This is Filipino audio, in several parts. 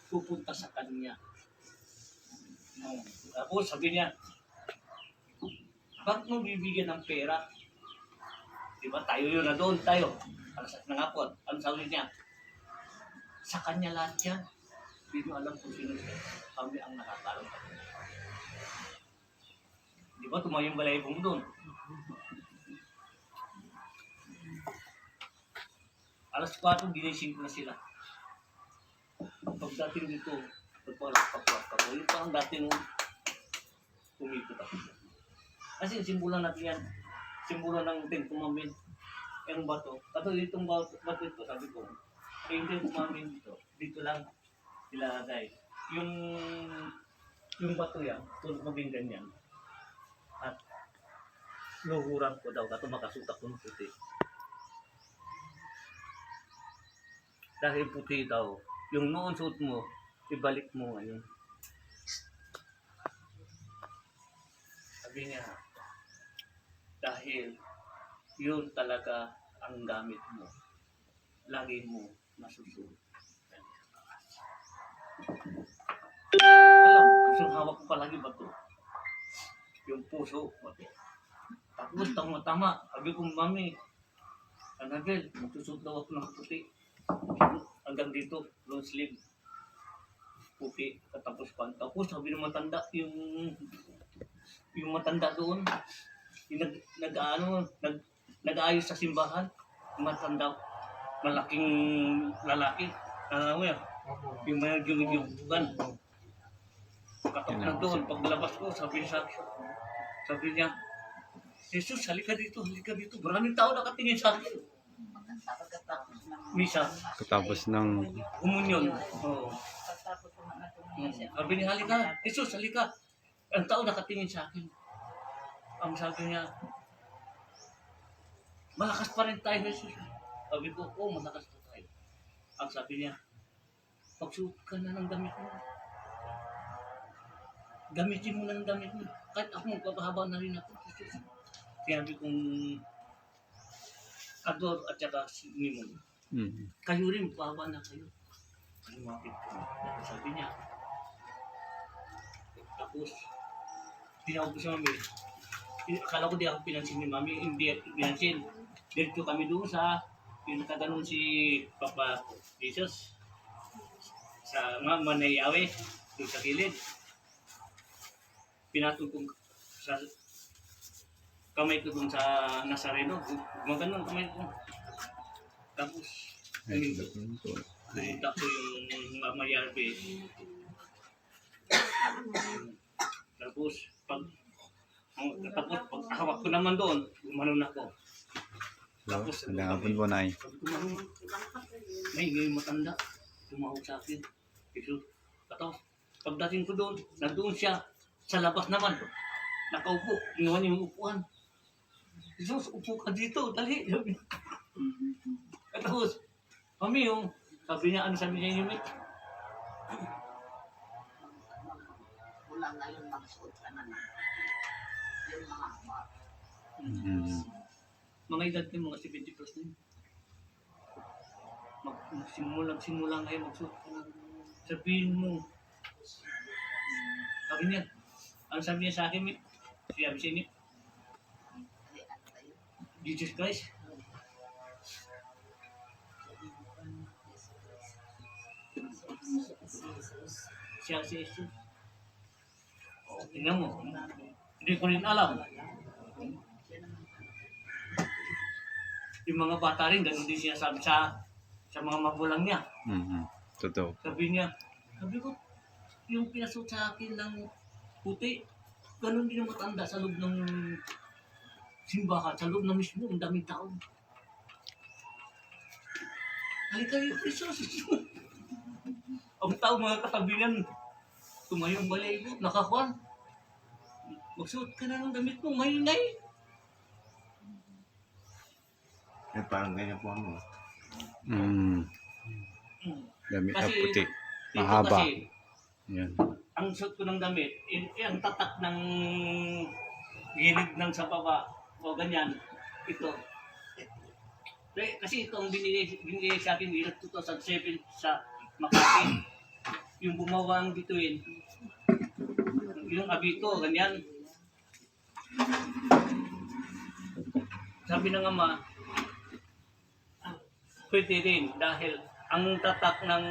pupunta sa kanya. Tapos sabi niya, bakit mo bibigyan ng pera? Di ba tayo yun na doon tayo. Alas at nangapot. Ano sabi niya? Sa kanya lahat yan. Hindi mo alam kung sino siya. Kami ang nakakalam. Di ba tumayo yung balay mo doon? Alas 4, ginising ko na sila. Pagdating dito, nagpapalakpak ako. Yung parang dati nung kumikot ako. Kasi simbulan natin yan. Simbulan ng Ten Commandments. Yung bato. Kato itong bato ito, sabi ko, yung Ten Commandments dito, dito lang ilalagay. Yung bato yan, tulad maging ganyan. At luhuran ko daw, kato makasutak ko ng puti. Dahil puti daw, yung noon suot mo, ibalik mo ngayon. Sabi niya, dahil yun talaga ang gamit mo. Lagi mo masusunod. Alam, yung hawak ko palagi ba ito? Yung puso, bato. Tapos tama-tama, sabi ko, Mami, Annabel, magsusunod daw ako ng puti. Hanggang dito, long sleeve. Puti, katapos pan. Tapos sabi ng matanda, yung matanda doon, yung nag-aayos sa simbahan, matanda, malaking lalaki. Alam mo yan, yung may yung katapos na doon, paglabas ko, sabi niya, Jesus, halika dito. Maraming tao nakatingin sa akin. Misa. Katapos ng Komunyon. Oo. Sabi niya, halika. Jesus, halika. Ang tao nakatingin sa akin. Ang sabi niya, malakas pa rin tayo, Jesus. Sabi ko, malakas pa tayo. Ang sabi niya, pagsuot ka na ng damit mo. Gamitin mo ng damit mo. Kahit ako magpapahaba na rin ako, Jesus. Sabi kong Ador at saka si Nimon. Kayo rin, pahaba na kayo. Lumapit ko. Sabi niya. Tapos, tinawag ko sa mami. Akala ko di ako pinansin ni mami. Hindi pinansin. Dito kami doon sa pinakaganon si Papa Jesus. Sa Manayawe. Doon sa gilid. Pinatong ko sa kamay ko dun sa Nazareno. Maganon kamay ko. Tapos, pumunta ko yung Mayarbe. Tapos, pag hawak ko naman doon, gumanon ako. Tapos, hapon po na ay. Ngayon matanda. Tumawag sa akin. Tapos, pagdating ko doon, nandoon siya. Sa labas naman. Nakaupo. Inuwan yung upuan. Jesus, upo ka dito. Dali. At tapos, Mami, sabi niya, ano sabi niya yung Wala ngayon magsuot ka na na. Yung mga mga edad ng mga 70 plus na yun. Simula ngayon magsuot ka na. Sabihin mo. Sabi niya, ano sabi niya sa akin, Mit? Sabi siya, Mit? Jesus Christ. Siya si Jesus. Tingnan mo. Hindi ko rin alam. Yung mga bata rin, ganun din siya sabi sa mga magulang niya. Totoo. Sabi ko, yung pinasuot sa akin ng puti, ganun din ang matanda sa loob ng simbahan, sa loob na mismo, ang daming tao. Halika yung Jesus. Ang tao, mga katabi niyan, tumayong balay mo, nakakuan. Magsuot ka na ng damit mo, mahinay. Parang ganyan po ano. Damit na Kasi, puti. dito Mahaba. kasi, Yan. ang suot ko ng damit, ang tatak ng gilid ng sa baba, o ganyan, ito. Kasi ito ang binigay sa akin dito 2007 sa Makati. yung gumawa ang bituin, yung abito, ganyan. Sabi ng ama, pwede rin dahil ang tatak ng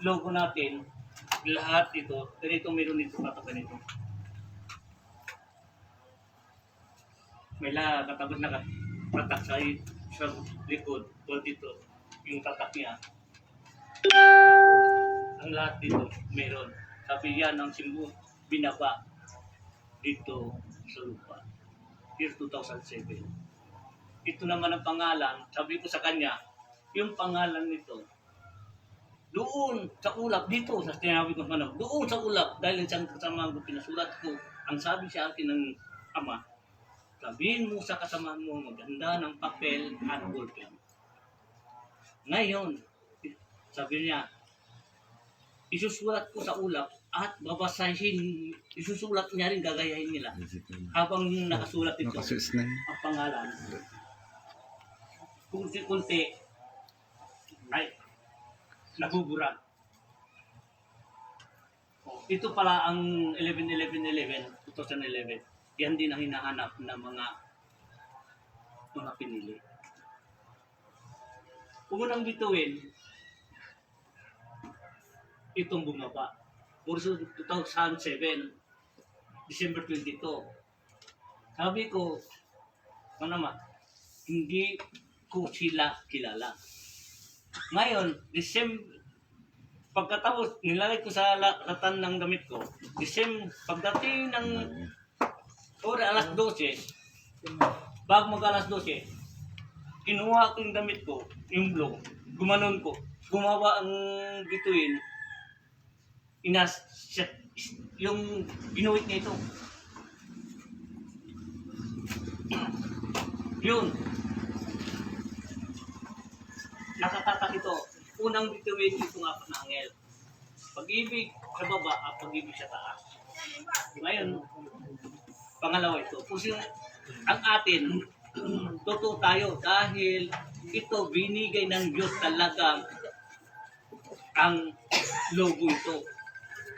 logo natin, lahat ito, ganito meron ito, tatak ganito. May katabas na tatak sa likod, dito, yung tatak niya. Ang lahat dito meron. Sabi yan ang simbolo binaba dito sa lupa. Year 2007. Ito naman ang pangalan. Sabi ko sa kanya, yung pangalan nito, doon sa ulap, dito sa sinabi ko ano, doon sa ulap, dahil isang kasama ko pinasulat ko, ang sabi sa akin ng ama, sabihin mo sa kasama mo, maganda ng papel at ballpen. Ngayon, sabi niya, isusulat ko sa ulap at babasahin, isusulat niya rin, gagayahin nila. Habang nakasulat ito, Nakasus na yun. ang pangalan, kunti-kunti, ay, nabubura. Ito pala ang 2011. Yan din ang hinahanap ng mga pinili. Unang bituin, itong bumaba. Purso 2007, December 22. Sabi ko, hindi ko sila kilala. Ngayon, pagkatapos, nilagay ko sa latan ng damit ko, pagdating ng alas 12, bago mag alas 12, kinuha ko yung damit ko, yung blue, gumanon ko, gumawa ang bituin, yung ginuwit niya ito. Yun. Nakatatak ito. Unang bituin itong apat na angel. Pag-ibig sa baba at pag-ibig sa taas. Ngayon, pangalawa ito. Kasi ang atin, totoo tayo dahil ito binigay ng Diyos talaga ang logo ito.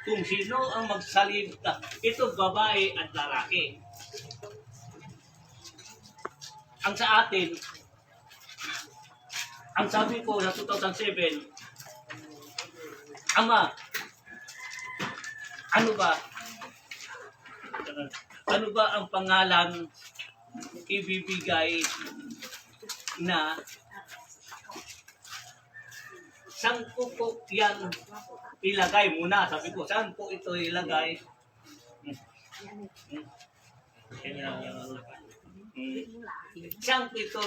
Kung sino ang magsalita, ito babae at lalaki. Ang sa atin, ang sabi ko sa 2007, Ama, ano ba ang pangalan ibibigay na saan ko po yan ilagay muna? Sabi ko, saan po ito ilagay? Saan po ito?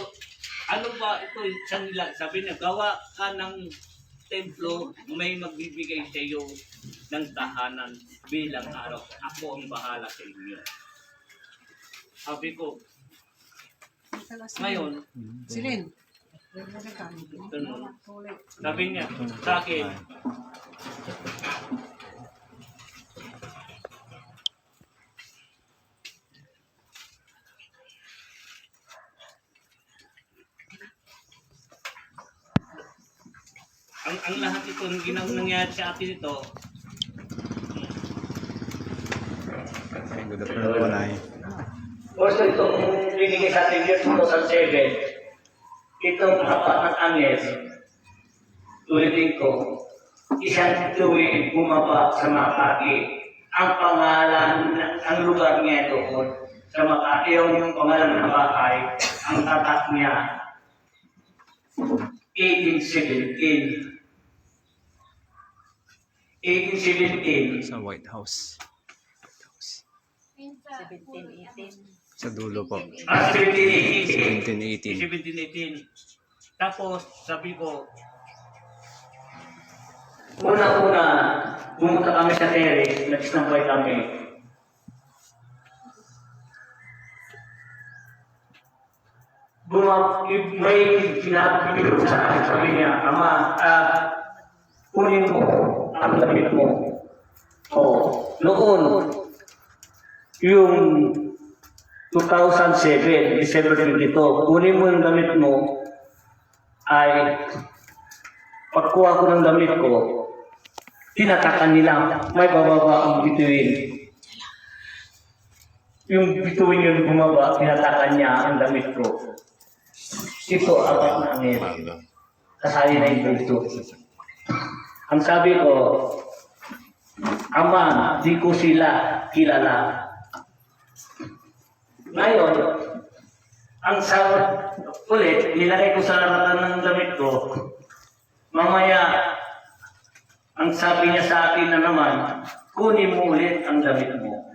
Ano ba ito? Saan ilagay? Sabi niya, gawa ka ng templo, may magbibigay sa iyo ng tahanan bilang araw. Ako ang bahala sa inyo. Sabi ko, ngayon, Silin. sabi niya sa akin, ang lahat ito, nangyari sa atin ito, Okay, good afternoon po, Nay. also itong binigay sa atin year 2007, itong apat ng angel, ulitin ko, isang tuwi bumaba sa Makati. Ang pangalan, ang lugar niya doon sa Makati, yung pangalan ng bahay, ang tatak niya, 1817. 1817. Sa White House. 17-18. Sa dulo po. 1718. 1718. 1718. Tapos, sabi ko, una-una, pumunta kami sa terrace, nag-stampay kami. May pinapagpipilo sa akin, sabi niya, Ama, kunin mo ang damit mo. Noon, yung 2007, December 22, kunin mo yung damit mo, ay pagkuha ko ng damit ko, tinatakan nila, may bababa ang bituin. Yung bituin yung bumaba, tinatakan niya ang damit ko. Ito, apat na angin. Kasali na yung ito. Ang sabi ko, Ama, di ko sila kilala. Ngayon, ang sabi, ulit, nilagay ko sa laratan ng damit ko, mamaya, ang sabi niya sa akin na naman, kunin mo ulit ang damit mo.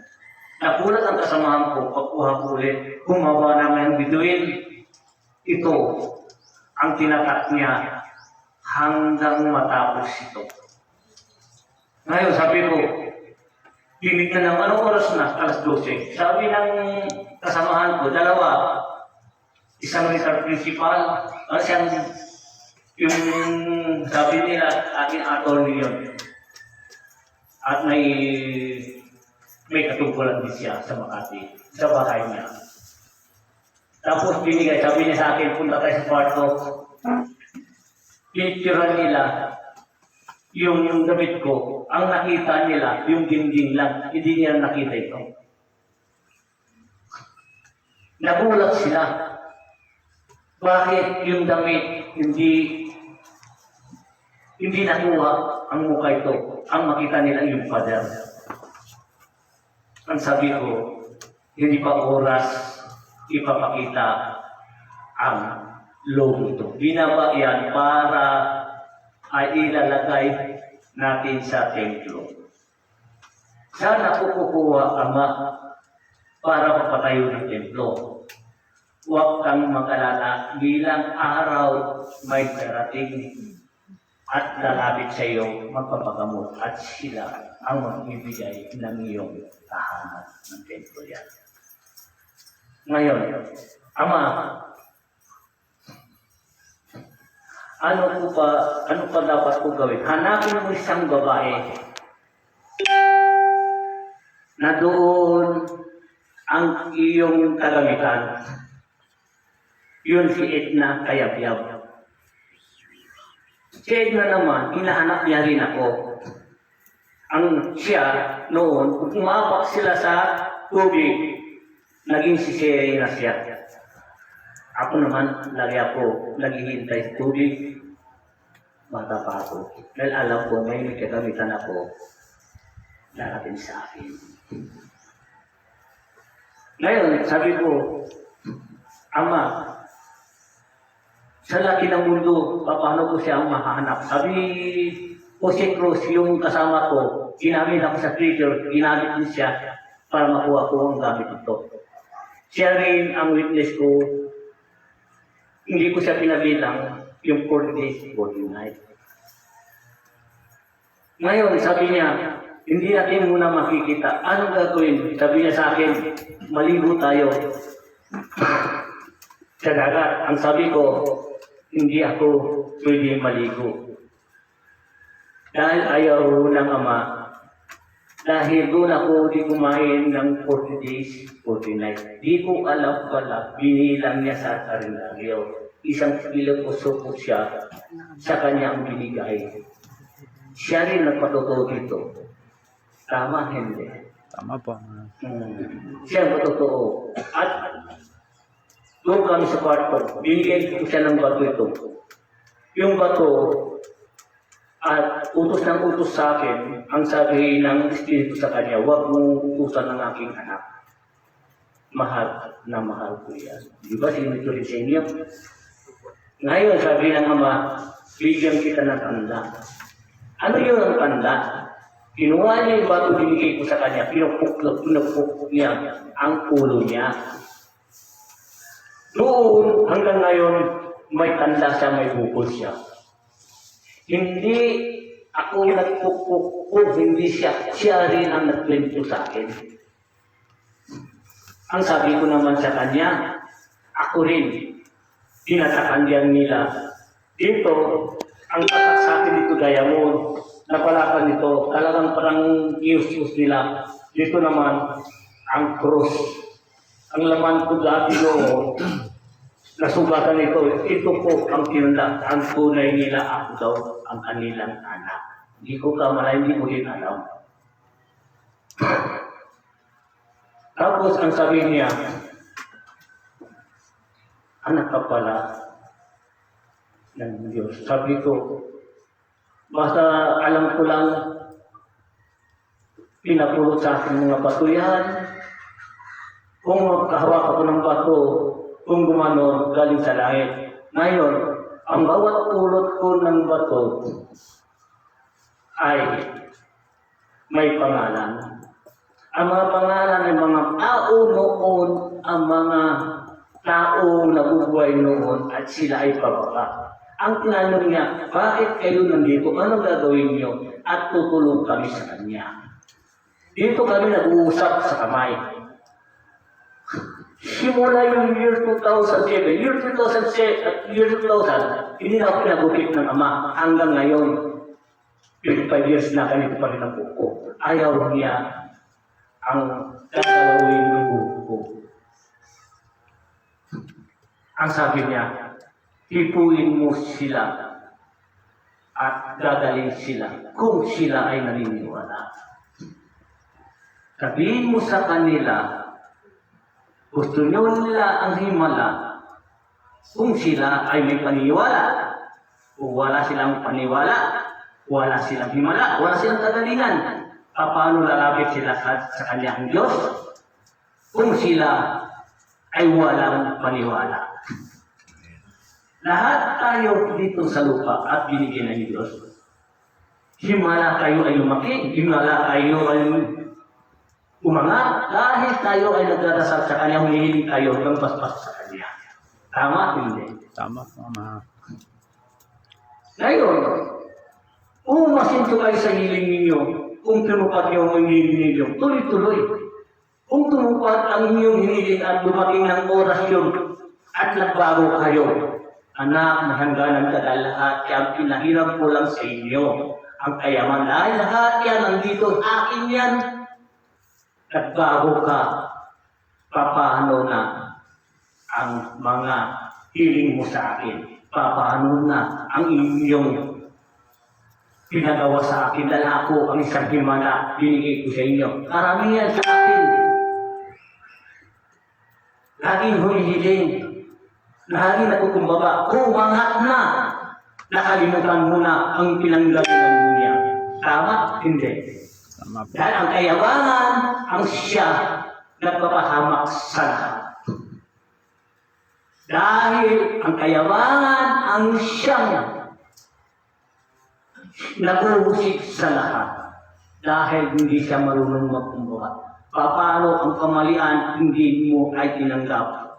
Nagulat ang kasamahan ko, pagkuha ko ulit, bumaba naman ang bituin. Ito, ang tinatak niya hanggang matapos ito. Ngayon, sabi ko, tinignan ng anong oras na, alas 12. Sabi ng kasamahan ko, dalawa, isang retired principal, siyang yung sabi nila, aking attorney yun. At may katungkulan din siya sa Makati, sa bahay niya. Tapos binigay, sabi niya sa akin, punta tayo sa kwarto. Pinicturean nila yung damit ko. Ang nakita nila, yung dingding lang, hindi nila nakita ito. Nagulat sila. Bakit yung damit hindi nakuha ang mukha ito? Ang makita nila yung pader. Ang sabi ko, hindi pa oras ipapakita ang logo ito. Binaba yan para ay ilalagay natin sa templo. Sana po kukuha, Ama, para papatayo ng templo. Huwag kang magalala bilang araw may darating at lalapit sa iyo magpapagamot at sila ang magbibigay ng iyong tahanan ng templo yan. Ngayon, Ama, ano pa dapat ko gawin? Hanapin mo isang babae na doon ang iyong kagamitan. Yun si Edna Kayabyab. Si Edna naman, hinahanap niya rin ako. Ang siya noon, kung umabak sila sa tubig, naging sisere na siya. Ako naman, naghihintay sa tubig. Bata pa ako. Dahil alam ko, may kagamitan ako, darating sa akin. Ngayon, sabi ko, Ama, sa laki ng mundo, paano ko siya mahahanap? Sabi ko si Cruz, yung kasama ko, ginamit ako sa Twitter, ginamit din siya para makuha ko ang gamit ito. Siya rin ang witness ko. Hindi ko siya pinabilang yung 40 days, 40 nights. Ngayon, sabi niya, hindi natin muna makikita. Anong gagawin? Sabi niya sa akin, maligo tayo sa dagat. Ang sabi ko, hindi ako pwede maligo. Dahil ayaw ng Ama, dahil doon ako di kumain ng 40 days, 40 nights. Di ko alam pala, binilang niya sa karinaryo. Isang kilo puso po siya sa kanyang binigay. Siya rin nagpatotoo dito. Tama, hindi. Tama po. Siya nagpatotoo. At doon kami sa kwarto, binigay ko siya ng bato ito. Yung bato, at utos ng utos sa akin, ang sabi ng Espiritu sa kanya, huwag mong utusan ng aking anak. Mahal na mahal ko yan. Di ba sinutuloy sa inyo? Ngayon, sabi ng Ama, bigyan kita ng tanda. Ano yun ang tanda? Kinuha niya yung bato, binigay ko sa kanya, pinupuk niya ang ulo niya. Doon, hanggang ngayon, may tanda siya, may bukol siya. Hindi ako nagpukpuk, hindi siya rin ang nagkwento sa akin. Ang sabi ko naman sa kanya, ako rin, tinatakan diyan nila. Dito, ang tatak sa akin dito, Diamond, napalakan nito, talagang parang kius nila. Dito naman, ang cross. Ang laman ko dati noon, nasugatan ito. Ito po ang tinanda. Ang tunay nila, ako daw ang kanilang anak. Hindi ko kamala, hindi ko din alam. Tapos ang sabi niya, anak ka pala ng Diyos. Sabi ko, basta alam ko lang, pinapulot sa akin mga bato yan. Kung magkahawak ako ng bato, kung gumano, galing sa langit. Ngayon, ang bawat pulot ko ng bato ay may pangalan. Ang mga pangalan ay mga tao noon, ang mga tao nabubuhay noon at sila ay pababa. Ang tinanong niya, bakit kayo nandito? Ano gagawin niyo? At tutulong kami sa kanya. Dito kami nag-uusap sa kamay. Simula yung year 2007, year 2000, hindi na ako pinagupit ng ama. Hanggang ngayon, 55 years na ganito pa rin ang buko. Ayaw niya ang gagawin ng buko. Ang sabi niya, hipuin mo sila at gagaling sila kung sila ay naniniwala. Sabihin mo sa kanila, gusto nyo nila ang himala kung sila ay may paniwala. Kung wala silang paniwala, wala silang himala, wala silang kagalingan. Paano lalapit sila sa kanyang Diyos kung sila ay walang paniwala? Lahat tayo dito sa lupa at binigyan ng Diyos. Himala kayo ay lumaki, himala kayo ay umangat, dahil tayo ay nagdadasal sa Kanya, humihiling tayo ng paspas sa Kanya. Tama? Hindi. Tama, tama. Ngayon, kung masinto kayo sa hiling ninyo, kung tumupad yung hiling ninyo, tuloy-tuloy. Kung tumupad ang inyong hiling at dumating ng oras yun, at nagbago kayo, anak, mahangganan ka dahil lahat yan, pinahirap ko lang sa inyo. Ang kayaman, dahil lahat yan, nandito, akin yan. Nagbago ka, papaano na ang mga hiling mo sa akin? Papaano na ang inyong pinagawa sa akin? Dahil ako ang isang himala, binigay ko sa inyo. Karamihan sa akin. Laging humihiling. Laging nakukumbaba. Umangat na. Nakalimutan mo na ang pinanggalingan mo niya. Tama? Hindi. Tama po. Dahil ang kayabangan, ang siya nagpapahamak sa lahat. Dahil ang kayabangan, ang siyang naguhusik sa lahat. Dahil hindi siya marunong magkumbaga. Paano ang kamalian hindi mo ay tinanggap?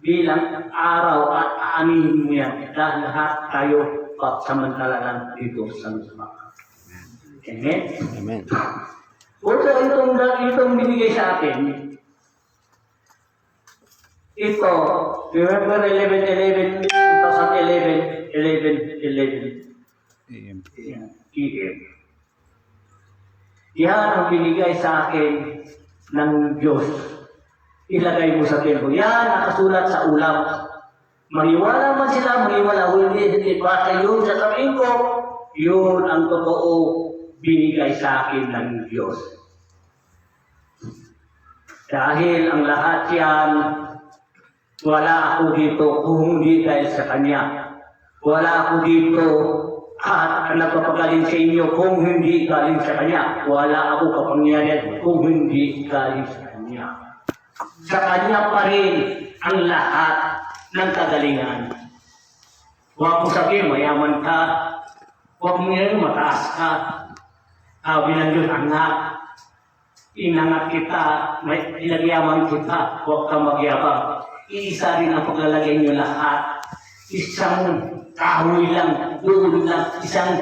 Bilang araw at aanihin mo yan. Dahil lahat tayo pagsamantalanan dito sa lupa. Amen? Amen. Kung itong binigay sa atin, ito, remember 11-11, 2011, 11-11 AM. PM. Yan ang binigay sa akin ng Diyos. Ilagay mo sa tempo. Yan, nakasulat sa ulam. Maniwala man sila, maniwala hindi. Basta yun sa sabihin ko, yun ang totoo binigay sa akin ng Diyos. Dahil ang lahat yan, wala ako dito kung hindi dahil sa Kanya. Wala ako dito at nagpapagaling sa inyo kung hindi galing sa Kanya. Wala ako kapangyarihan kung hindi galing sa Kanya. Sa Kanya pa rin ang lahat ng kagalingan. Huwag mo sabihin, mayaman ka. Huwag mo yan, mataas ka. Sabi ng Diyos, anak, inangat kita, may ilagyaman kita, huwag kang magyabang. Iisa rin ang paglalagay niyo lahat. Isang kahoy lang, doon lang, isang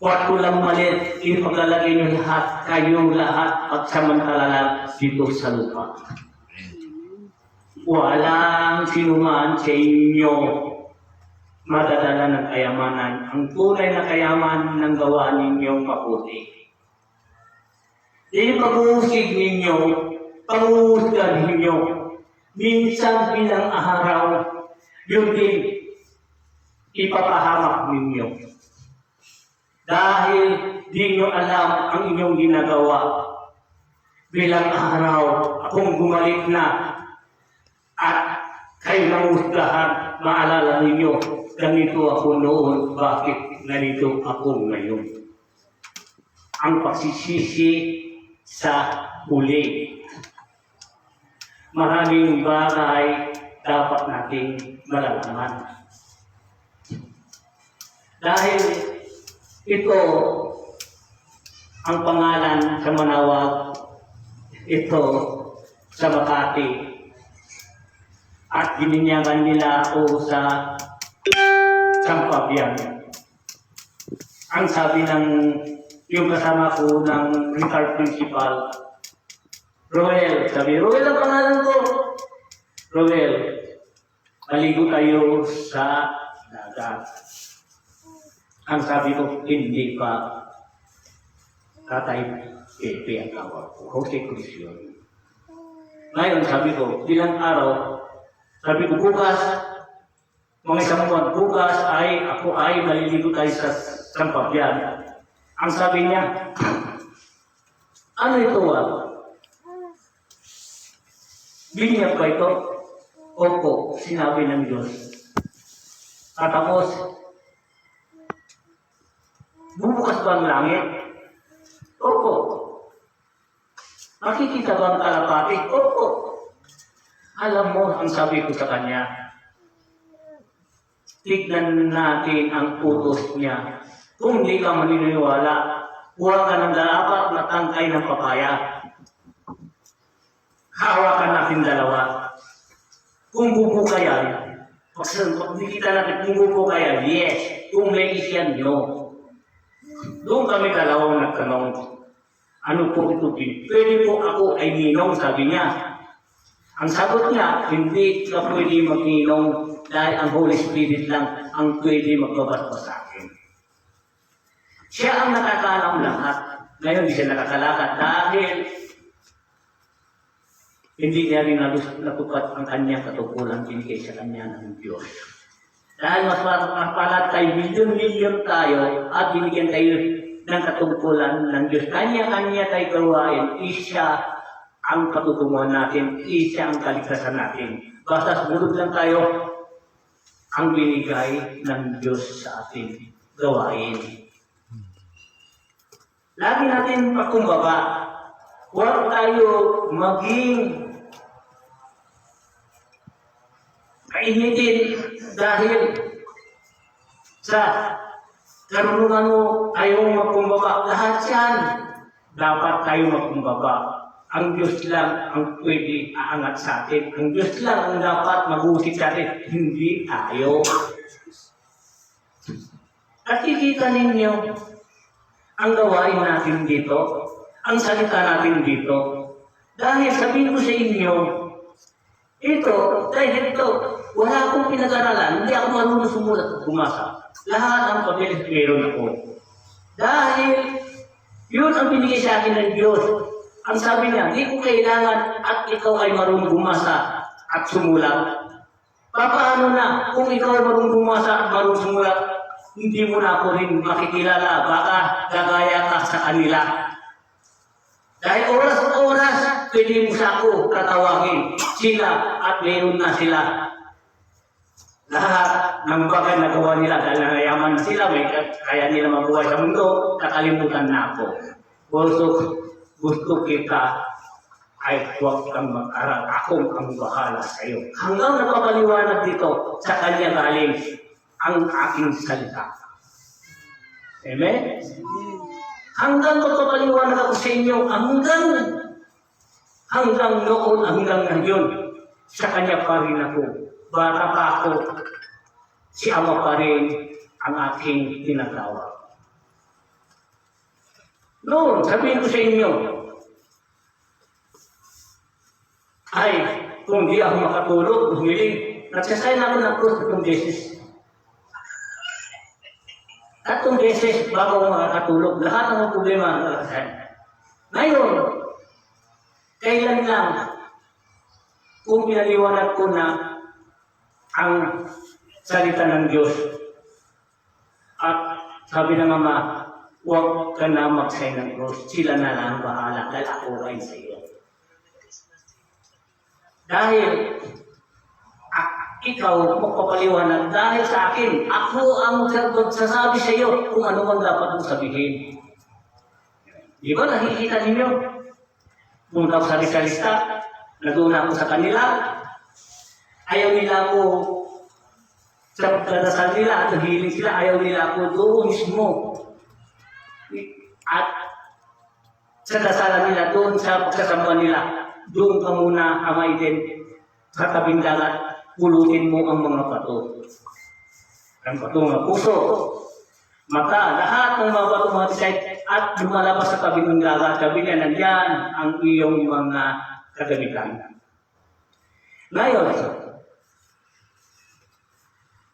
kwarto lang maliit, ipaglalagay niyo lahat, kayong lahat, pagsamantala dito sa lupa. Walang sinuman sa inyo madadala ng kayamanan. Ang tunay na kayaman ng gawa ninyong mabuti. Yung pag-uusig ninyo, pag-uusgan ninyo, minsan bilang araw, yun din ipapahamak ninyo. dahil di nyo alam ang inyong ginagawa. Bilang araw, akong bumalik na at kayo nanguhusgahan, maalala ninyo, ganito ako noon, bakit ganito ako ngayon? Ang pagsisisi sa huli. Maraming bagay dapat nating malalaman. Dahil ito ang pangalan sa Manawag, ito sa Makati, at gininyagan nila ako sa Sampabian. Ang sabi ng yung kasama ko ng Ricard Principal, Roel, sabi, Roel ang pangalan ko. Roel, maligo tayo sa dagat. Ang sabi ko, hindi pa. Tatay Pepe ang tawag ko, Jose Cruz yun. Ngayon, sabi ko, bilang araw, sabi ko, bukas, mga isang buwan, bukas ako ay maliligo tayo sa Sampabian. Ang sabi niya, ano ito Binyag ba ito? Opo, sinabi ng Diyos. At tapos, bubukas ba ang langit? Opo. Makikita ba ang kalapati? Opo. Alam mo, ang sabi ko sa kanya, tignan natin ang utos niya. Kung hindi ka maniniwala, huwag ka ng dapat na tangkay ng papaya. Hawakan natin dalawa. Kung bubo ka yan, pag nakikita natin kung bubo ka yan, yes. Kung may isyan, no. Doon kami dalawang nagtanong, ano po ito? Pwede po ako ay ninong, sabi niya. Ang sagot niya, hindi ka pwede mag-ninong dahil ang Holy Spirit lang ang pwede magbabas sa akin. Siya ang nakakaalam lahat. Ngayon, hindi siya nakakalakad dahil hindi niya rin natupad ang kanyang katukulan binigay sa kanya ng Diyos. Dahil mas pala tayo, milyon-milyon tayo at binigyan tayo ng katungkulan ng Diyos. Kanya-kanya tayo gawain, isa ang patutunguhan natin, isa ang kaligtasan natin. Basta sumunod lang tayo ang binigay ng Diyos sa ating gawain. Lagi natin pakumbaba. Huwag tayo maging kainitin dahil sa karunungan mo ayaw magkumbaba. Lahat yan dapat tayo magkumbaba. Ang Diyos lang ang pwede aangat sa atin. Ang Diyos lang ang dapat mag-usik sa atin. Hindi tayo. At kikita ninyo ang gawain natin dito, ang salita natin dito. Dahil sabihin ko sa inyo, dahil ito, wala akong pinag-aralan, hindi ako marunong sumulat at bumasa. Lahat ang pabilis meron ako. Dahil, yun ang binigay sa akin ng Diyos. Ang sabi niya, hindi ko kailangan at ikaw ay marunong bumasa at sumulat. Paano na, kung ikaw ay marunong bumasa at marunong sumulat, hindi mo na ako rin makikilala, baka gagaya ka sa kanila. Dahil oras-oras, pwede mo sa ako katawagin sila at meron na sila. Lahat ng bagay na gawa nila dahil nangayaman na sila, may kaya nila mabuhay sa mundo, nakalimutan na ako. Gusto kita ay huwag kang mag-aral. Akong ang bahala sa iyo. Hanggang napapaliwanag dito, sa kanya galing ang aking salita. Amen? Hanggang magpapaliwanag ako sa inyo, hanggang noon, hanggang ngayon, sa kanya pa rin ako. Bata pa ako, si Ama pa rin ang aking tinatawag. Noon, sabihin ko sa inyo, ay, kung di ako makatulog, humiling, nagsasign ako ng cross 3 beses. 3 beses bago ako makakatulog. Lahat ng problema ang nagsasign. Ngayon, kailan lang, kung pinaliwanag ko na ang salita ng Diyos, at sabi ng Ama, huwag ka na mag-sign ng cross. Sila na lang bahala dahil ako ay sa iyo. Dahil ikaw magpapaliwanag dahil sa akin, ako ang magsasabi sa iyo kung ano man dapat mong sabihin. Di ba nakikita ninyo? Pumunta ako sa Rizalista, naguna ako sa kanila, ayaw nila ako sa pagdadasal nila at nagiling sila, ayaw nila ako doon mismo. At sa dasalan nila doon, sa pagsasamba nila, doon ka muna amay din sa tabing dagat, pulutin mo ang mga bato. Ang bato ng puso, mata, lahat ng mga bato mga disay at lumalabas sa tabing ng dagat, sabi niya, nandiyan ang iyong mga kagamitan. Ngayon,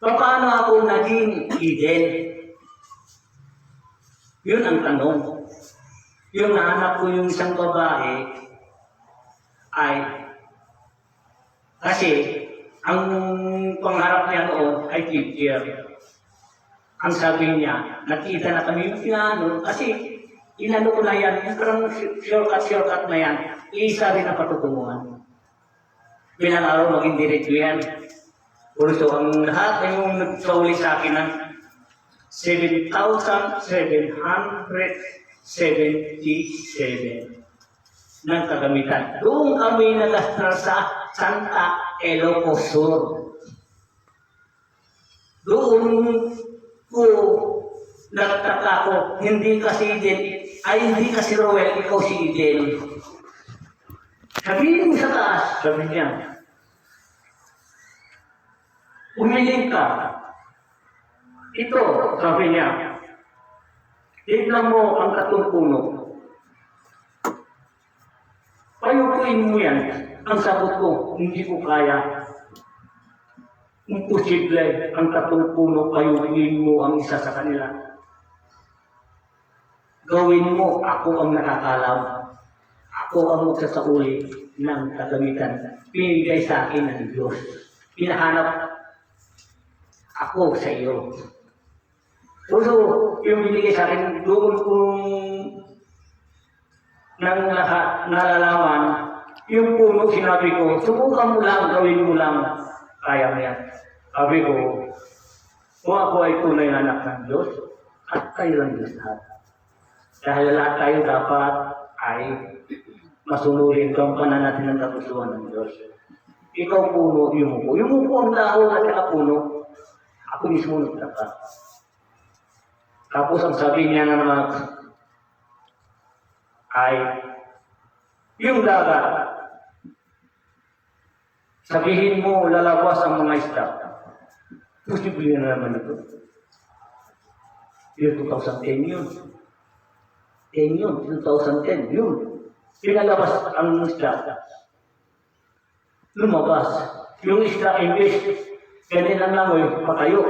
paano ako naging Eden? Yun ang tanong. Yung nahanap ko yung isang babae ay kasi ang pangarap niya noon ay teacher. Ang sabi niya, nakita na kami yung piano kasi inano ko na yan, yung parang shortcut na yan, isa rin ang patutunguhan. Bilang araw maging diretso yan. Puro ang lahat ay yung nagsauli sa akin ng 7,777 ng kagamitan. Doon kami nagastar sa Santa Ilocosur. Doon ko nagtaka ko, hindi kasi Eden, ay hindi kasi Roel, ikaw si Eden. Sabihin mo sa taas, sabi niya, umiling ka. Ito, sabi niya, tignan mo ang katong puno. Payukuin mo yan. Ang sagot ko, hindi ko kaya. Imposible ang katong puno, payukuin mo ang isa sa kanila. Gawin mo, ako ang nakakalam. Ako ang magsasauli ng kagamitan. Pinigay sa akin ng Diyos. Pinahanap ako sa iyo. So, yung binigay sa akin, doon kong nang nalalaman, yung puno sinabi ko, subukan mo lang, gawin mo lang, kaya mo yan. Sabi ko, kung ako ay tunay na anak ng Diyos, at kayo lang Diyos lahat. Dahil lahat tayo dapat ay masunurin gampanan natin ang kapusuan ng Diyos. Ikaw puno, yung upo. Yung upo ang dahon at saka puno. Ako mismo nagtaka. Tapos ang sabi niya naman ay yung dagat. Sabihin mo lalabas ang mga isda. Posible na naman ito. Year 2010 yun. 2010 yun. Pinalabas ang isda. Lumabas. Yung isda imbes ganyan lang lang, patayo.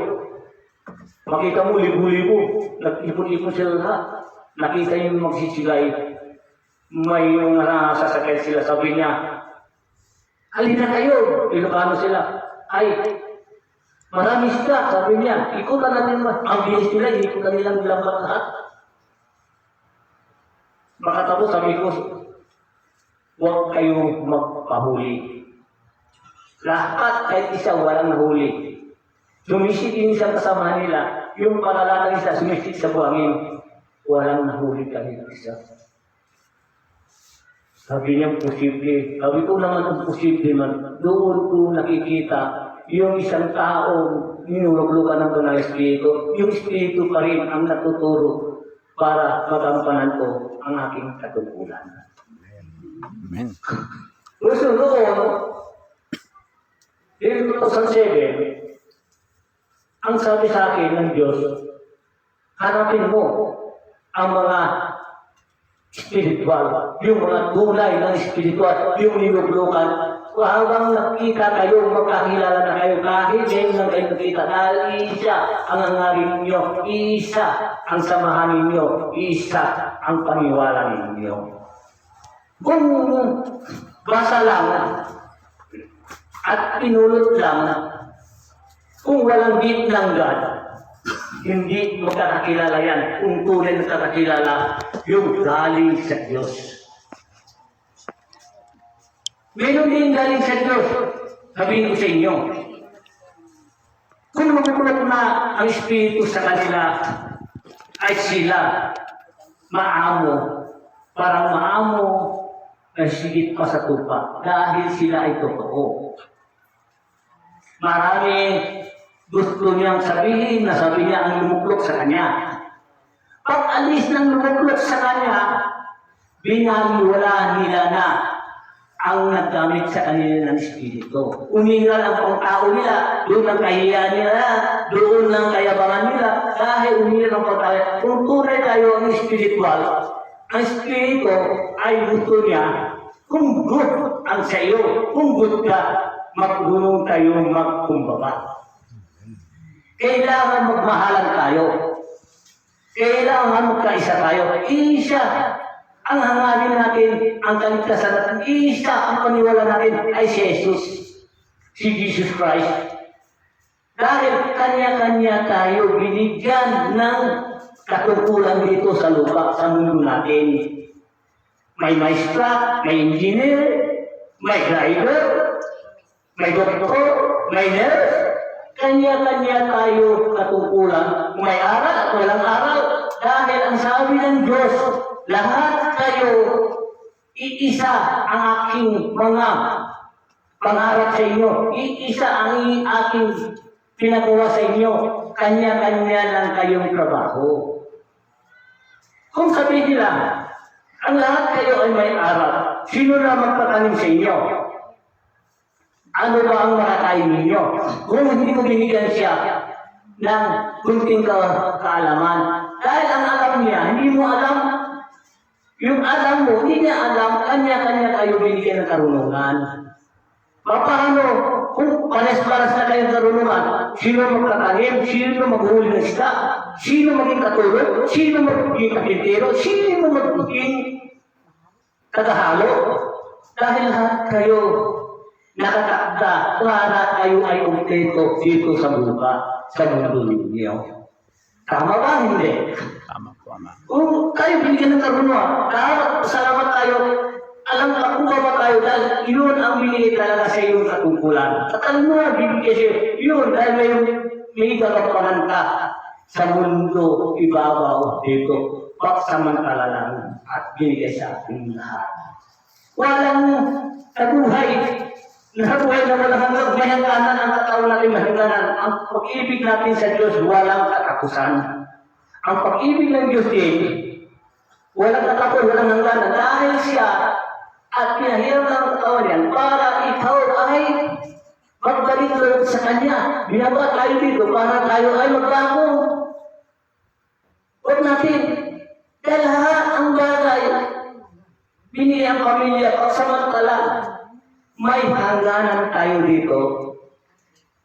Makita mo, libo-libo. Nag-ipon-ipon sila lahat. Nakita yung magsisilay. May yung sasakay sila. Sabi niya, halina kayo. Ilocano sila. Ay, marami sila. Sabi niya, ikutan natin naman. Ang bilis nila, ikutan nilang lambat lahat. Makatapos sabi ko, huwag kayong magpahuli. Lahat kahit isa walang nahuli. Sumisid yung isang kasama nila, yung pangalan ng isa sumisid sa buhangin, walang nahuli kahit isa. Sabi niya, posible. Sabi ko naman ang posible man. Doon ko nakikita yung isang taong ninuluglukan ng Banal Espiritu. Yung Espiritu pa rin ang natuturo para magampanan ko ang aking katungkulan. Amen. Gusto noon, in 2007, ang sabi sa akin ng Diyos, hanapin mo ang mga spiritual, yung mga tulay ng spiritual, yung niluglukan. Habang nakita kayo, magkakilala na kayo, kahit ngayon lang kayo nakita, dahil isa ang hangarin ninyo, isa ang samahan ninyo, isa ang paniwala ninyo. Kung basa lang, at pinulot lang, kung walang gift ng God, hindi magkakakilala yan. Kung tunay na kakakilala, yung galing sa Diyos. Meron din galing sa Diyos. Sabihin ko sa inyo, kung magugulat na ang Espiritu sa kanila, ay sila maamo, parang maamo na sigit pa sa tupa dahil sila ay totoo. Marami gusto niyang sabihin na sabi niya ang lumuklok sa kanya. Pag alis ng lumuklok sa kanya, binaliwala nila na ang naggamit sa kanila ng Espiritu. Umingal ang pangtao nila, doon ang kahiya nila, doon ang kayabangan nila, dahil umingal ang pangtao. Kung tunay tayo ang espiritual, ang Espiritu ay gusto niya, kung good ang sa iyo, kung good ka, magulong tayo magkumbaba. Kailangan magmahalan tayo. Kailangan magkaisa tayo. Isa ang hangarin natin, ang kaligtasan natin, isa ang paniwala natin ay si Jesus, si Jesus Christ. Dahil kanya-kanya tayo binigyan ng katungkulan dito sa lupa, sa mundo natin. May maestra, may engineer, may driver, may doktor, may nurse. Kanya-kanya tayo katungkulan, may aral at walang aral. Dahil ang sabi ng Diyos, lahat kayo, iisa ang aking mga pangarap sa inyo. Iisa ang aking pinagawa sa inyo. Kanya-kanya lang kayong trabaho. Kung sabihin nila, ang lahat kayo ay may aral, sino na magpatanim sa inyo? Ano ba ang makakain ninyo? Kung hindi mo binigyan siya ng kunting kaalaman, dahil ang alam niya, hindi mo alam. Yung alam mo, hindi niya alam, kanya-kanya kayo binigyan ng karunungan. Paano? Kung pares-pares na kayong karunungan, sino magtatanim, sino maghuli ng isda, sino maging katulog, sino magiging kapintero, sino magiging katahalo. Dahil lahat kayo nakatakda para kayo ay kumpleto dito sa lupa, sa mundo ninyo. Tama ba? Hindi. Tama po, Ama. Kung kayo binigyan ng karunungan, dapat salamat tayo. Alam ka kung ba tayo dahil yun ang binigay talaga sa iyong katungkulan. At alam mo na, bibigyan siya yun dahil may kakapanan ka sa mundo ibabaw dito. Pagsamantala lang at binigay sa ating lahat. Walang kabuhay. Nabuhay na walang hanggang mahangganan ang katawan natin mahangganan. Ang pag-ibig natin sa Diyos walang katapusan. Ang pag-ibig ng Diyos din, walang katapos, walang hangganan. Dahil siya at pinahiram ng katawan yan para ikaw ay magbalik loob sa Kanya. Binaba tayo dito para tayo ay magbago. Huwag natin. Dahil lahat ang bagay, binili ang pamilya, pagsamantala, may hangganan tayo dito.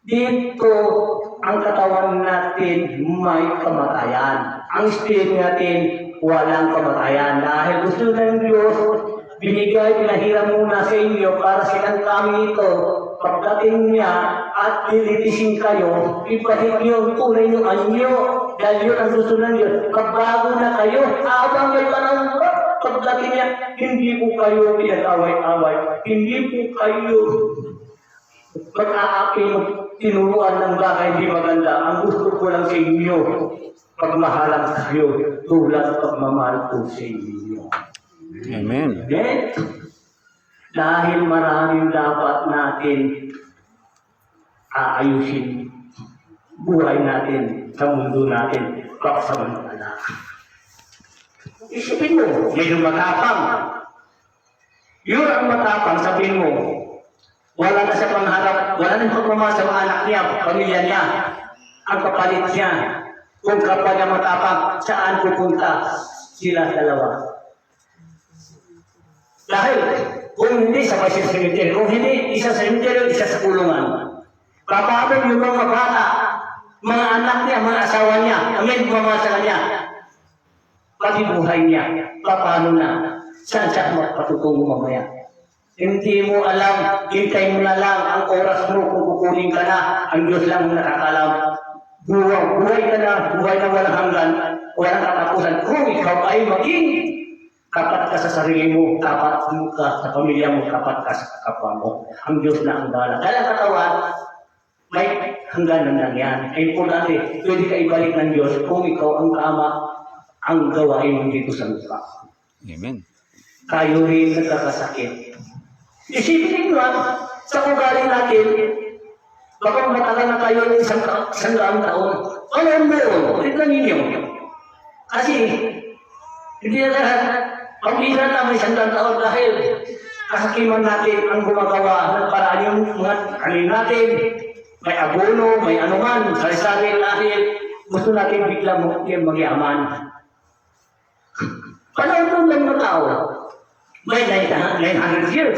Dito, ang katawan natin may kamatayan. Ang espiritu natin, walang kamatayan. Dahil gusto ng Diyos, binigay, pinahiram muna sa inyo para silang kami ito. Pagdating niya at lilitisin kayo, ibalik niyo ang tunay niyo anyo. Dahil yun ang gusto ng Diyos. Pagbago na kayo, habang may panahon ko, pagdating niya, hindi po kayo pinag-away-away. Hindi po kayo mag-aaping tinuruan ng bagay hindi maganda. Ang gusto ko lang sa inyo, pagmahalan kayo, tulad pagmamahal ko sa inyo. Amen. Amen? Dahil maraming dapat natin aayusin buhay natin sa mundo natin pagsamantala. Isipin mo, medyo matapang. Yun ang matapang, sabihin mo, wala na sa pangharap, wala na pagmamahal sa mga anak niya, pamilya niya, ang kapalit niya. Kung kapag niya matapang, saan pupunta sila dalawa? Dahil, kung hindi, sabay sa cemetery. Kung hindi, isa sa cemetery, isa sa kulungan. Paano yung mga bata, mga anak niya, mga asawa niya, ang may pagmamahal sa kanya, pati buhay niya, paano na? Saan siya patutungo mamaya? Hindi mo alam, hintay mo na lang ang oras mo kung kukunin ka na. Ang Diyos lang nakakalam. Buhay ka na walang hanggan, walang katapusan. Kung ikaw ay maging tapat ka sa sarili mo, tapat ka sa pamilya mo, tapat ka sa kapwa mo. Ang Diyos na ang bahala. Kaya ang katawan, may hangganan lang yan. Ay importante, pwede ka ibalik ng Diyos kung ikaw ang tama ang gawain mo dito sa lupa. Amen. Tayo rin nagkakasakit. Isipin mo sa ugali natin, baka matagal na tayo ng isang daang taon. Ano ang meron? Tignan ninyo. Kasi, hindi na lahat, pamilya na may isang daang taon dahil kasakiman natin ang gumagawa ng paraan yung mga kanin natin. May abono, may anuman, sari-sari dahil gusto natin biglang magyaman. Panahon doon lang ng tao, may 900 years.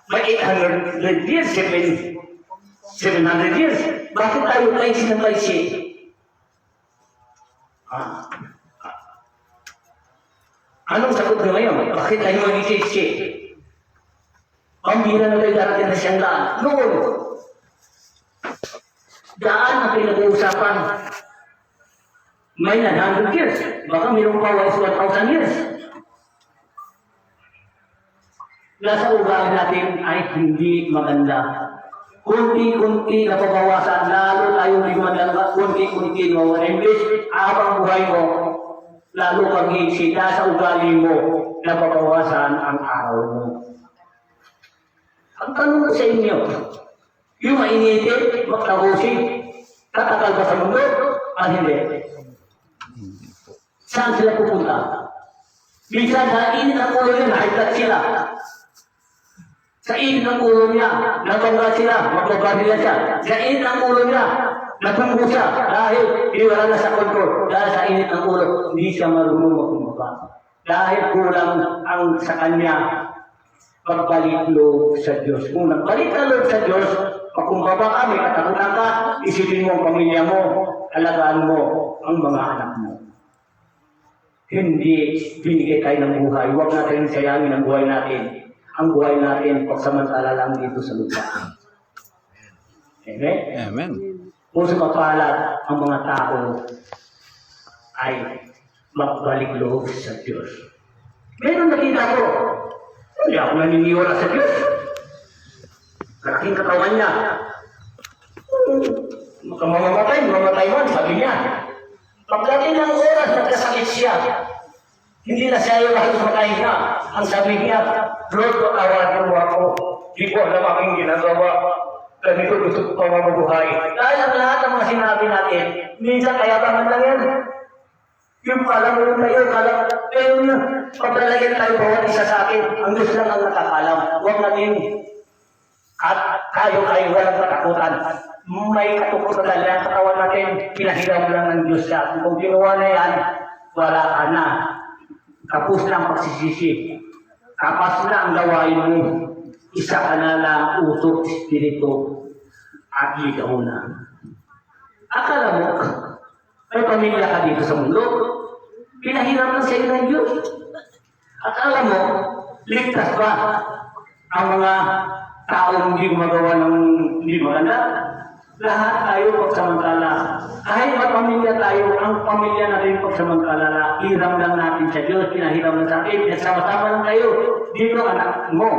May 800 years, 700 years. Bakit tayo kaisi ng kaisi? Anong sagot na ngayon? Bakit tayo mag-isisi? Pambira na tayo darating na siyang daan. Noon, daan ang pinag-uusapan. May 900 years. Baka mayroong pa 1,000 years. Nasa ugali natin ay hindi maganda. Kunti-kunti napabawasan, lalo tayong limanlangga, kunti-kunti nawawala. Imbes, habang buhay mo, lalo kang higsita sa ugali mo, napabawasan ang araw mo. Ang tanong ko sa inyo, yung mainitin, magtagusin, tatagal ba sa mundo? Hindi. Saan sila pupunta? Minsan sa init ng ulo niya, nahitat sila. Sa init ng ulo niya, nabangga sila, magbabarila siya. Sa init ng ulo niya, natunggo siya dahil iwala na sa kontrol. Dahil sa init ng ulo, hindi siya marunong magkumaba. Dahil kulang ang sa kanya pagbalik loob sa Diyos. Kung nagbalik ka loob sa Diyos, pagkumbaba ka, may katakutan ka, isipin mo ang pamilya mo, alagaan mo ang mga anak mo. Hindi binigay tayo ng buhay. Huwag natin sayangin ang buhay natin. Ang buhay natin pagsamantala lang dito sa lupa. Amen? Amen. Kung sumapalad ang mga tao ay magbalik loob sa Diyos. Meron nakita ko, hindi ako naniniwala sa Diyos. Karaking katawan niya. Mamamatay man, sabi niya. Pagdating ng oras, nagkasakit siya. Hindi na siya yung halos makain na. Ang sabi niya, Lord, patawarin mo ako. Di ko alam aking ginagawa. Ganito gusto ko pa mabuhay. Dahil ang lahat ng mga sinabi natin, minsan kaya bangan lang yan. Yung pala mo yung tayo, pero paglalagyan tayo bawat isa sa akin, ang Diyos lang ang nakakalam. Huwag natin at tayo ay walang katakutan. May katukutan lang ang katawan natin, pinahiram lang ng Diyos sa atin. Kung ginawa na yan, wala ka na. Tapos na ang pagsisisi. Tapos na ang gawain mo. Isa ka na lang usok, espiritu, at ligaw na. Akala mo, may pamilya ka dito sa mundo. Pinahiram lang sa iyo ng Diyos. Akala mo, ligtas ba ang mga taong hindi gumagawa ng hindi maganda? Lahat tayo pagsamantala. Kahit mapamilya tayo, ang pamilya natin pagsamantala, hiram lang natin sa Diyos, pinahiram lang sa atin, pinagsama-sama lang tayo. Dito anak mo,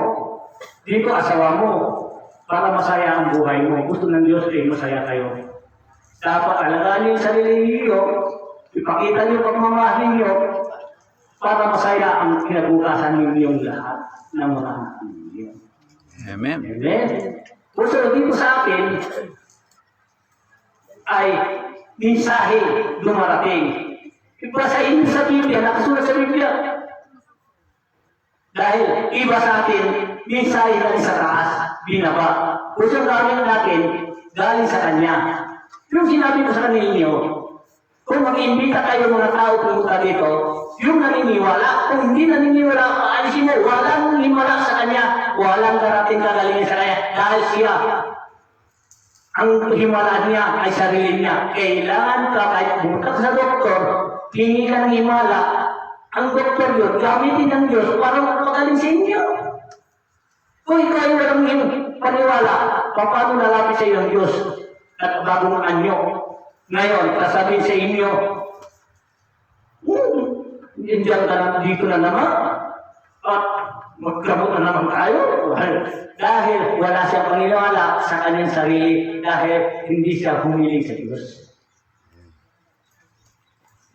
dito asawa mo, para masaya ang buhay mo. Gusto ng Diyos ay masaya kayo. Dapat alagaan niyo yung sarili niyo, ipakita niyo pagmamahal niyo, para masaya ang kinabukasan ninyong lahat ng mga anak ninyo. Amen. Amen. Kung dito sa akin, ay mensahe dumarating. Iba sa inyo sa Biblia, nakasulat sa Biblia. Dahil iba sa atin, mensahe galing sa taas, binaba. Kung siyang gawin natin, galing sa Kanya. Yung sinabi ko sa kanino, kung mag-imbita kayo mga tao pumunta dito, yung naniniwala, kung hindi naniniwala, paalisin mo, walang himala sa Kanya, walang darating kagalingan sa Kanya, dahil siya, ang himala niya ay sarili niya. Kailangan ka, kahit bumunta sa doktor, hingi ka ng himala, ang doktor yun, gamitin ng Diyos para magpagaling sa inyo. Kung ikaw ay walang paniwala, paano nalapit sa iyo ang Diyos? at bagong anyo. Ngayon, sasabihin sa inyo, Indian ka na dito na naman at magkamot na naman tayo. Dahil wala siyang paniniwala sa kanyang sarili dahil hindi siya humiling sa Diyos.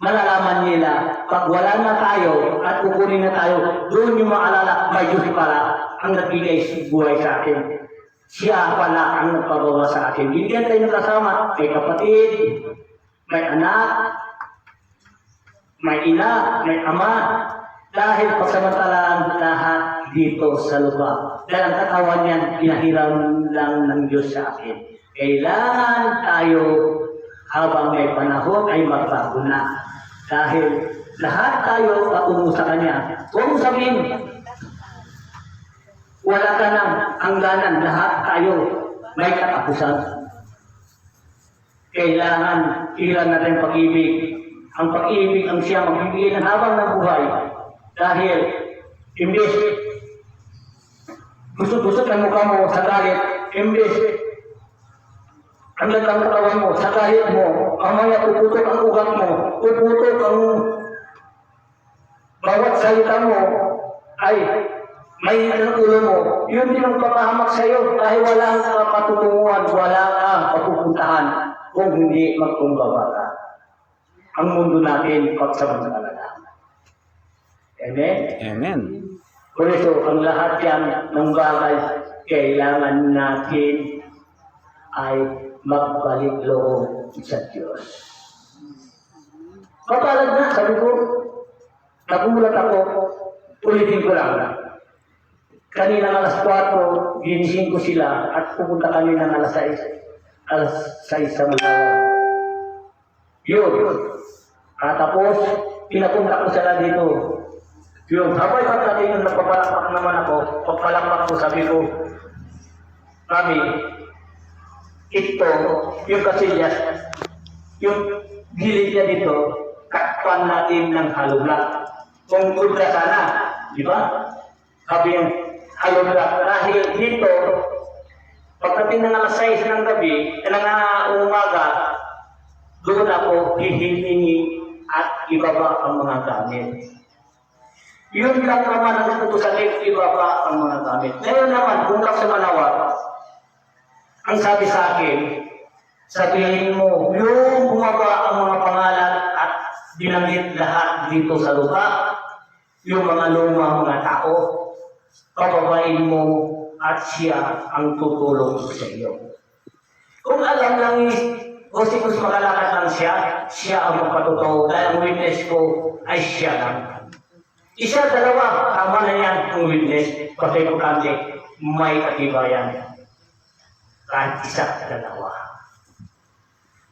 Malalaman nila, pag wala na tayo at kukunin na tayo, doon yung maalala, may Diyos pala ang nagbigay buhay sa akin. Siya pala ang nagpagawa sa akin. Hindi yan tayo nakasama. May kapatid, may anak, may ina, may ama. Dahil pagsamantalaan lahat dito sa lupa. Dahil ang katawan niyan, pinahiram lang ng Diyos sa akin. Kailangan tayo habang may panahon ay magbago na. Dahil lahat tayo patungo sa Kanya. Huwag mo sabihin, wala ka ng hangganan. Lahat tayo may katapusan. Kailangan ilan natin pag-ibig. Ang pag-ibig ang siya magbibigay ng habang ng buhay. Dahil imbes gusot-gusot ang mukha mo sa galit, imbes ang latang katawan mo sa galit mo, mamaya puputok ang ugat mo, puputok ang bawat salita mo ay may ang ulo mo, yun din ang papahamak sa iyo dahil wala kang patutunguhan, wala kang papupuntahan kung hindi magkumbaba ka. Ang mundo natin pagsamantala na. Amen? Amen. Por eso, ang lahat yan ng bagay, kailangan natin ay magbalik loob sa Diyos. Kapalad na, sabi ko, nagulat ako, ulitin ko lang. Kanina alas 4, ginising ko sila at pupunta kami ng alas 6. Alas 6 sa Manawag. Yun. Tapos, pinapunta ko sila dito. Yun, habang pagdating nagpapalakpak naman ako, pagpalakpak ko, sabi ko, kami, ito, yung kasilyas, yung gilid niya dito, katpan natin ng halulak. Kung kulda sana, di ba? Sabi yung halulak. Dahil dito, pagdating ng alas 6 ng gabi, ng umaga, doon ako hihilingi at ibaba ang mga gamit. Yun lang naman ang natutusan ko, ibaba ang mga gamit. Ngayon naman, kung sa Manawag, ang sabi sa akin, sabihin mo, yung bumaba ang mga pangalan at binanggit lahat dito sa lupa, yung mga lumang mga tao, pababain mo at siya ang tutulong sa iyo. Kung alam lang o sikus makalakad lang siya ang magpatotoo dahil ang witness ko ay siya lang. Isa, dalawa, tama na yan ang witness, kasi importante, may katibayan. Kahit isa, dalawa.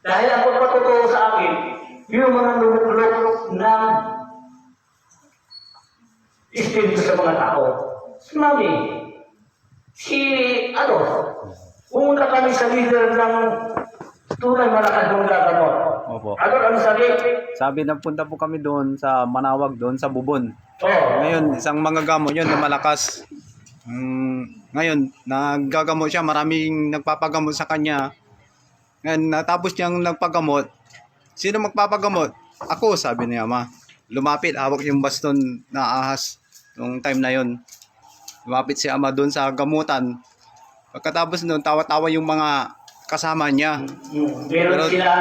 Dahil ang pagpatotoo sa akin, yung mga lulok ng espiritu sa mga tao. Si Mami, pumunta kami sa leader ng tunay malakas ng gagamot. Opo. Ano sabi? Sabi, nagpunta po kami doon sa Manawag, doon sa Bubon. Oh. Ngayon, isang mga gamot yun na malakas. Ngayon, naggagamot siya, maraming nagpapagamot sa kanya. Ngayon, natapos niyang nagpagamot. Sino magpapagamot? Ako, sabi niya, ma. Lumapit, hawak yung baston na ahas nung time na yon. Lumapit si ama doon sa gamutan. Pagkatapos noon, tawa-tawa yung mga kasama niya. Meron sila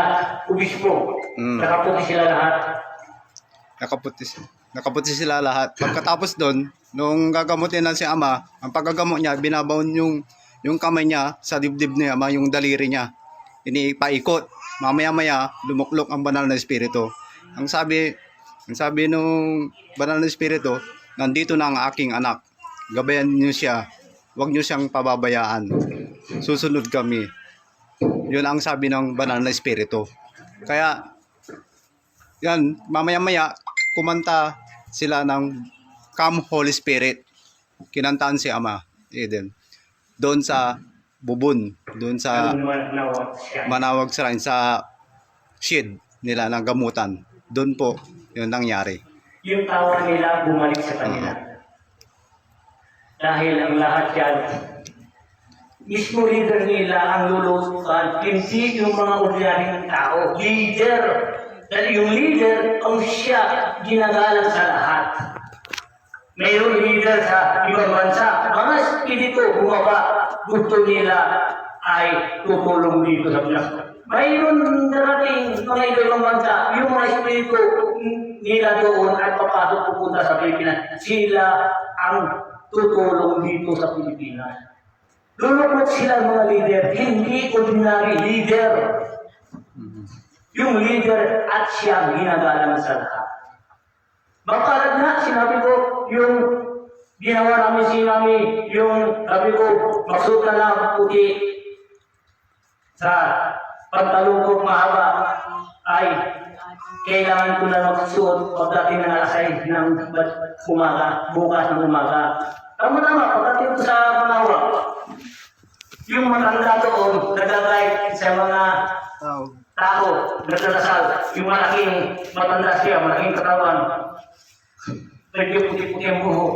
ubispo. Nakaputi sila lahat. Nakaputi sila lahat. Pagkatapos doon, nung gagamutin na si ama, ang paggagamot niya, binabaon yung kamay niya sa dibdib niya, ama, yung daliri niya. Inipaikot. Mamaya-maya, lumuklok ang banal na espiritu. Ang sabi nung banal na espiritu, nandito na ang aking anak. Gabayan niyo siya. Huwag niyo siyang pababayaan. Susunod kami. Yun ang sabi ng banal na espiritu. Kaya, yan, mamaya-maya, kumanta sila ng Come Holy Spirit. Kinantaan si Ama Eden. Doon sa Bubon, doon sa Manawag Shrine, sa shed nila ng gamutan. Doon po, yun nangyari. Yung tawa nila bumalik sa kanila. Dahil ang lahat yan, mismo leader nila ang lulusukan, hindi yung mga ordinaryong tao. Leader. Dahil yung leader, ang siya ginagalang sa lahat. Mayroon leader sa ibang bansa. Mga espiritu bumaba, gusto nila ay tutulong dito sa Pilipinas. Mayroon darating mga ibang bansa, yung mga espiritu nila doon at papasok pupunta sa Pilipinas. Sila ang tutulong dito sa Pilipinas. Lulukot sila mga leader, hindi ordinary leader. Yung leader at siya ginagalang sa lahat. Baka na, sinabi ko, yung ginawa namin sinami, yung sabi ko, magsuot ka na puti sa pantalong ko mahaba, ay kailangan ko na magsuot pagdating ng alas 6 ng umaga, bukas ng umaga. Tama-tama, pagdating ko sa Manawa, yung matanda doon, nagagay sa mga tao, nagdarasal, yung malaking matanda siya, malaking katawan, medyo puti-puti ang buhok.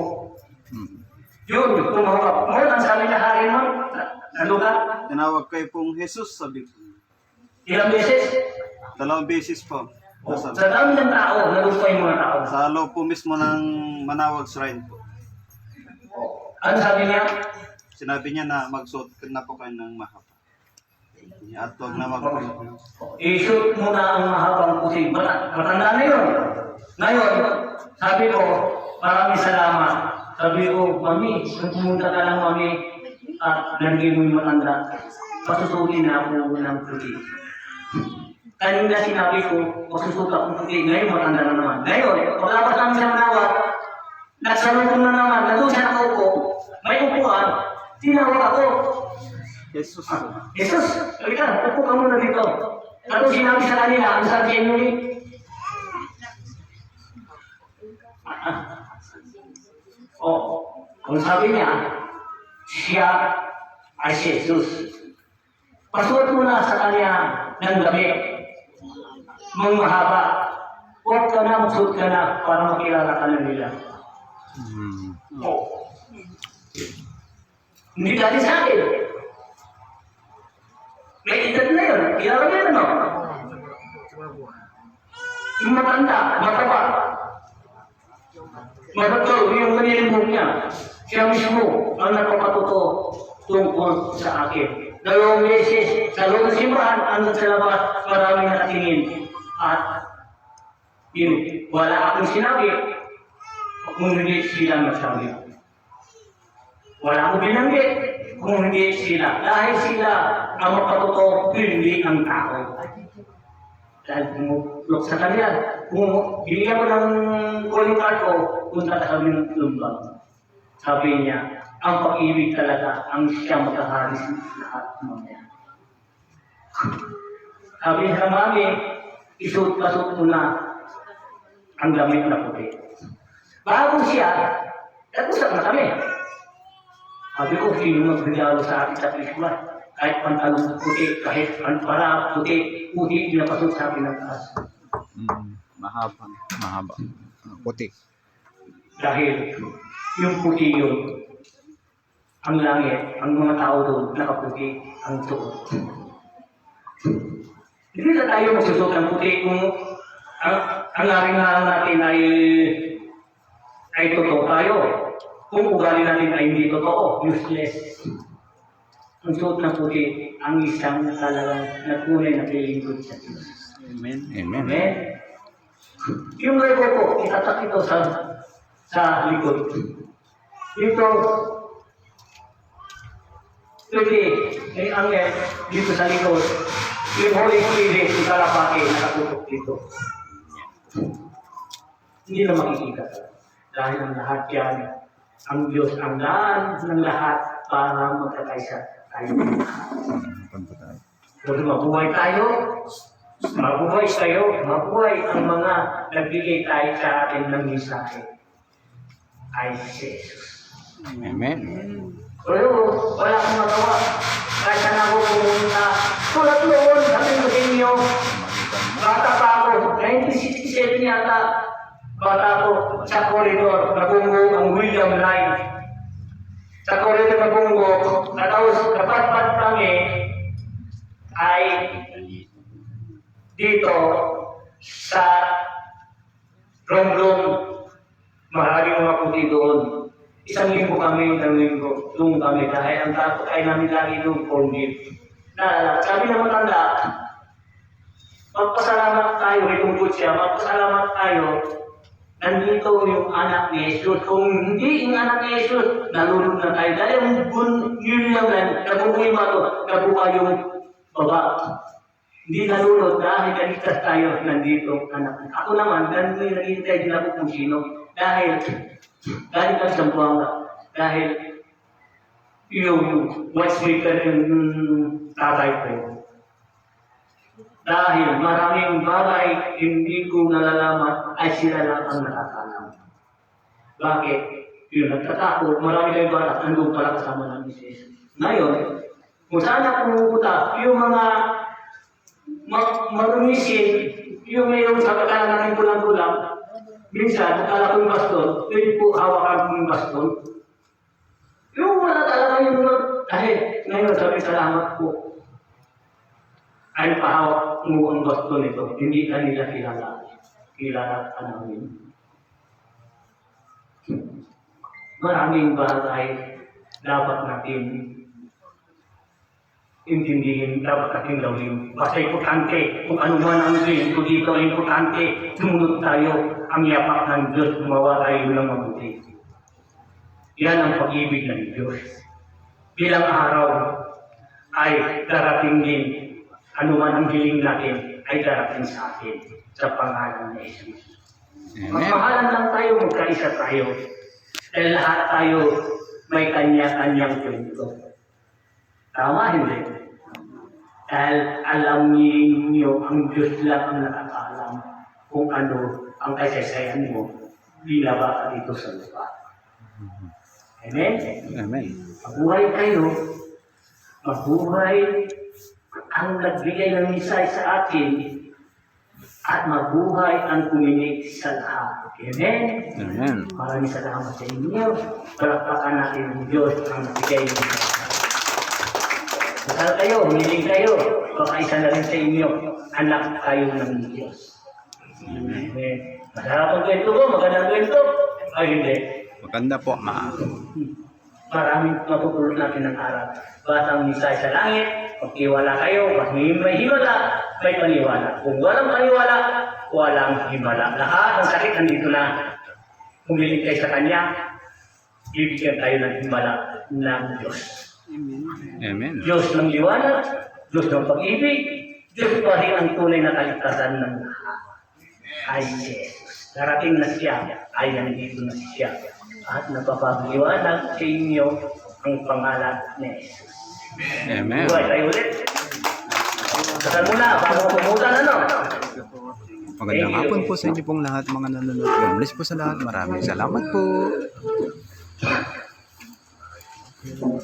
Yun, tumawag. Ngayon, ang sabi niya, hari mo, ano ka? Tinawag kayo pong Jesus, sabi ko. Ilang beses? 2 beses po. Sa dami ng tao, nalupa yung mga tao. Sa loob po mismo ng Manawag Shrine po. Ano sabi niya? Sinabi niya na magsuot na po kayo ng mahaba. At huwag na I-shoot mo na ang mahabang puti. Matanda na yun. Ngayon, sabi ko, maraming salamat. Sabi ko, Mami, kung pumunta ka lang, Mami, at nandun mo yung matanda, pasusutin na ako ng puti. Kanina sinabi ko, pasusuta akong puti. Ngayon, matanda na naman. Ngayon, paglapas namin sa Manawag, nagsalutong na naman, nandun siya nakaupo, may upuan, tinawag ako. Jesus. Jesus, halika, upo ka muna dito. Ano sinabi sa kanila? Ang sabi sa inyo ni? Ang sabi niya, siya ay si Jesus. Pasuot mo na sa kanya ng gabi. Mga mahaba. Huwag ka na, magsuot ka na para makilala ka na nila. Hindi dati sa akin. May edad na yun. Kilala mo yun, ano? Yung matanda, mataba. Matagaw, yung manilimbong niya. Siya mismo ang nagpapatuto tungkol sa akin. 2 beses, sa loob ng simbahan, hanggang sa labas, maraming nakatingin. At yun, wala akong sinabi. Kung hindi sila nagsabi. Wala akong binanggit kung hindi sila. Dahil sila ang magpatuto, hindi ang tao. Dahil pumulok sa kanila. Kung binigyan ko ng calling card ko, punta ka kami ng lumbang. Sabi niya, ang pag-ibig talaga ang siyang magkakaris lahat mamaya. Sabi niya, Mami, isuot-pasot mo na ang gamit na puti. Bago siya, nag-usap na kami. Sabi ko, sino magregalo sa akin sa Christmas? Kahit pantalong puti, kahit para puti, pinapasok sa akin ng taas. Mahaba. Puti. Dahil yung puti yun, ang langit, ang mga tao doon, nakaputi ang suot. Hindi na tayo magsusot ng puti kung ang laringan natin ay totoo tayo. Kung ugali natin ay hindi totoo, useless. Ang suot ng puti, ang isang talagang nagpunay na pilingkod sa Diyos. Amen. Amen. Yung logo ko, itatak ito sa likod. Dito, may angel dito sa likod. Yung Holy Spirit, yung kalapake, nakatutok dito. Hindi na makikita. Dahil ang lahat yan, ang Diyos ang daan ng lahat para magkakaisa tayo. Kung mabuhay tayo, mabuhay ang mga nagbigay tayo sa atin ng mensahe ay si Jesus. Amen. Pero wala akong magawa. Kahit saan ako pumunta, tulad noon, sabi ko sa inyo, bata pa ako, 1967 yata, bata ako sa corridor, nagunggo ang William Line. sa Korea ng Mabunggo, natapos kapatpat kami ay dito sa Rongrong, maraming mga puti doon. Isang linggo doon kami dahil ang takot ay namin lagi doon corned. Na sabi ng matanda, magpasalamat tayo, itong siya, magpasalamat tayo, nandito yung anak ni Jesus. Kung hindi yung anak ni Jesus, nalulog na tayo. Dahil yun lang yan, nabubuhay ba ito, nabuka yung baba. Hindi nalulog dahil kaligtas tayo nandito anak. Ako naman, ganun yung naghihintay din ako kung sino. Dahil, galing kang Zamboanga. Dahil, yung watchmaker yung tatay ko. Dahil maraming bagay hindi ko nalalaman ay sila lang ang nakakalam. Bakit? Yun, nagtatakot, marami kayong barat, nandun pala kasama ng Jesus. Ngayon, kung saan ako pumupunta, yung mga marumisin, yung mayroong sa pagkala natin kulang-kulang, minsan, pagkala ko yung baston, pwede po hawakan ko yung baston. Yung wala talaga yung dahil ngayon sabi salamat po. Ay pahawak mo ang baston nito, hindi ka nila kilala. Kilala ka namin. Maraming bagay dapat natin intindihin, dapat natin gawin. Basta importante, kung ano man ang gawin ko dito, importante, sumunod tayo ang yapak ng Diyos, gumawa tayo ng mabuti. Yan ang pag-ibig ng Diyos. Bilang araw ay darating din, anuman ang hiling natin ay darating sa atin sa pangalan ni Jesus. Magmahalan lang tayo, magkaisa tayo. Dahil lahat tayo may kanya-kanyang kwento. Tama, hindi? Dahil alam niyo ang Diyos lang ang nakakaalam kung ano ang kasaysayan mo binaba ka dito sa lupa. Amen? Amen. Mabuhay kayo. Mabuhay ang nagbigay ng misay sa atin at mabuhay ang kuminig sa lahat. Amen? Amen. Maraming salamat sa inyo. Palakpakan natin ang Diyos ang nagbigay ng misay. Masal kayo, humiling kayo. Pakaisa na rin sa inyo. Anak kayo ng Diyos. Amen. Masarap ang kwento ko, magandang kwento. Ay, hindi. Maganda po, ma. Maraming mapupulot natin ng araw. Basta ang misay sa langit, magtiwala kayo, mas may himala, may paniwala. Kung walang paniwala, walang himala. Lahat ng sakit nandito na. Humiling kayo sa Kanya, bibigyan tayo ng himala ng Diyos. Amen. Diyos ng liwanag, Diyos ng pag-ibig, Diyos pa rin ang tunay na kaligtasan ng lahat. Ay Jesus. Darating na siya, ay nandito na siya. At napapagliwanag sa inyo ang pangalan ni Jesus. Amen. Buhay tayo ulit. Kasal muna, bago pumutan ano? Magandang hapon po sa inyo pong lahat mga nanonood. God bless po sa lahat. Maraming salamat po.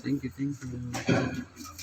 Thank you, thank you.